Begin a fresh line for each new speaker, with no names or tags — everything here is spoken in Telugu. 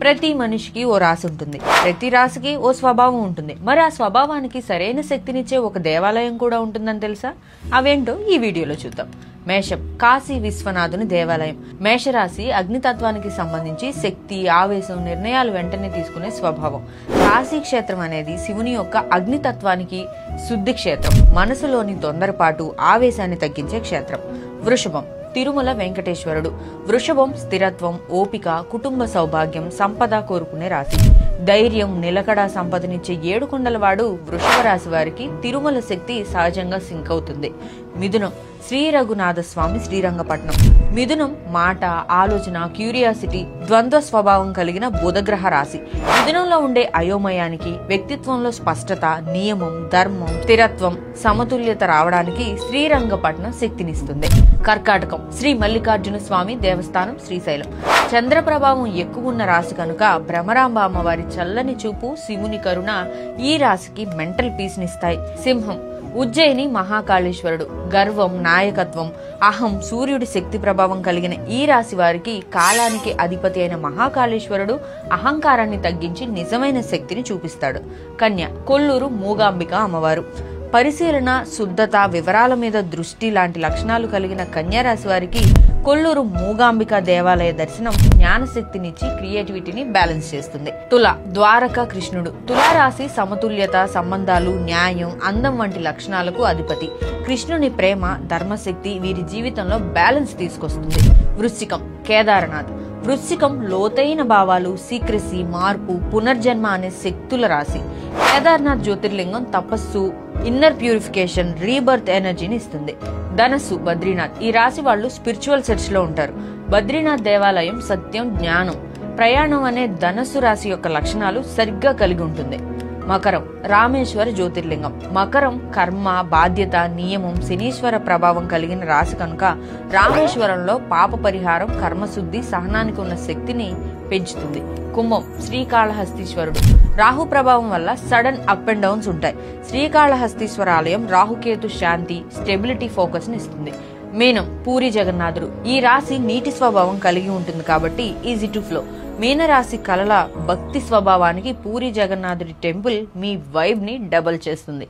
ప్రతి మనిషికి ఓ రాశి ఉంటుంది. ప్రతి రాశికి ఓ స్వభావం ఉంటుంది. మరి ఆ స్వభావానికి సరైన శక్తినిచ్చే ఒక దేవాలయం కూడా ఉంటుందని తెలుసా? అవేంటో ఈ వీడియోలో చూద్దాం. మేషం, కాశీ విశ్వనాథుని దేవాలయం. మేషరాశి అగ్నితత్వానికి సంబంధించి శక్తి, ఆవేశం, నిర్ణయాలు వెంటనే తీసుకునే స్వభావం. కాశీ క్షేత్రం అనేది శివుని యొక్క అగ్నితత్వానికి శుద్ధి క్షేత్రం. మనసులోని తొందరపాటు, ఆవేశాన్ని తగ్గించే క్షేత్రం. వృషభం, తిరుమల వెంకటేశ్వరుడు. వృషభం స్థిరత్వం, ఓపిక, కుటుంబ సౌభాగ్యం, సంపద కోరుకునే రాశి. ధైర్యం, నిలకడ, సంపదనిచ్చే ఏడుకొండలవాడు వృషభ రాశి వారికి తిరుమల శక్తి సహజంగా సింక్ అవుతుంది. మిథునం, శ్రీ రఘునాథ స్వామి శ్రీరంగపట్నం. మిథునం మాట, ఆలోచన, క్యూరియాసిటీ, ద్వంద్వ స్వభావం కలిగిన బుధగ్రహ రాశి. మిథునంలో ఉండే అయోమయానికి, వ్యక్తిత్వంలో స్పష్టత, నియమం, ధర్మం, స్థిరత్వం, సమతుల్యత రావడానికి శ్రీరంగపట్నం శక్తినిస్తుంది. కర్కాటకం, శ్రీ మల్లికార్జున స్వామి దేవస్థానం శ్రీశైలం. చంద్ర ప్రభావం ఎక్కువ ఉన్న రాశి కనుక భ్రమరాంబ అమ్మవారి చల్లని చూపు, శివుని కరుణ ఈ రాశికి మెంటల్ పీస్ నిస్తాయి. సింహం, ఉజ్జయిని మహాకాళేశ్వరుడు. గర్వం, నాయకత్వం, అహం, సూర్యుడి శక్తి ప్రభావం కలిగిన ఈ రాశి వారికి కాలానికి అధిపతి అయిన మహాకాళేశ్వరుడు అహంకారాన్ని తగ్గించి నిజమైన శక్తిని చూపిస్తాడు. కన్య, కొల్లూరు మూగాంబిక అమ్మవారు. పరిశీలన, శుద్ధత, వివరాల మీద దృష్టి లాంటి లక్షణాలు కలిగిన కన్యారాశి వారికి కొల్లూరు మూగాంబిక దేవాలయ దర్శనం జ్ఞానశక్తినిచ్చి క్రియేటివిటీని బ్యాలెన్స్ చేస్తుంది. తుల, ద్వారకా కృష్ణుడు. తులారాశి సమతుల్యత, సంబంధాలు, న్యాయం, అందం వంటి లక్షణాలకు అధిపతి. కృష్ణుని ప్రేమ, ధర్మశక్తి వీరి జీవితంలో బ్యాలెన్స్ తీసుకొస్తుంది. వృశ్చికం, కేదారనాథ్. వృశ్చికం లోతైన భావాలు, సీక్రెసీ, మార్పు, పునర్జన్మ అనే శక్తుల రాశి. కేదార్నాథ్ జ్యోతిర్లింగం తపస్సు, ఇన్నర్ ప్యూరిఫికేషన్, రీబర్త్ ఎనర్జీని ఇస్తుంది. ధనస్సు, బద్రీనాథ్. ఈ రాశి వాళ్ళు స్పిరిచువల్ సెర్చ్ లో ఉంటారు. బద్రీనాథ్ దేవాలయం సత్యం, జ్ఞానం, ప్రయాణం అనే ధనస్సు రాశి యొక్క లక్షణాలు సరిగ్గా కలిగి ఉంటుంది. మకరం, రామేశ్వర జ్యోతిర్లింగం. మకరం కర్మ, బాధ్యత, నియమం, శనీశ్వర ప్రభావం కలిగిన రాశి కనుక రామేశ్వరంలో పాప పరిహారం, కర్మశుద్ధి, సహనానికి ఉన్న శక్తిని పెంచుతుంది. కుంభం, శ్రీకాళహస్తీశ్వరుడు. రాహు ప్రభావం వల్ల సడన్ అప్ అండ్ డౌన్స్ ఉంటాయి. శ్రీకాళహస్తీశ్వర ఆలయం రాహుకేతు శాంతి, స్టెబిలిటీ, ఫోకస్ ని ఇస్తుంది. మీనం, పూరి జగన్నాథుడు. ఈ రాశి నీటి స్వభావం కలిగి ఉంటుంది కాబట్టి ఈజీ టు ఫ్లో. మీనరాశి కళల భక్తి స్వభావానికి పూరి జగన్నాథుడి టెంపుల్ మీ వైబ్ ని డబల్ చేస్తుంది.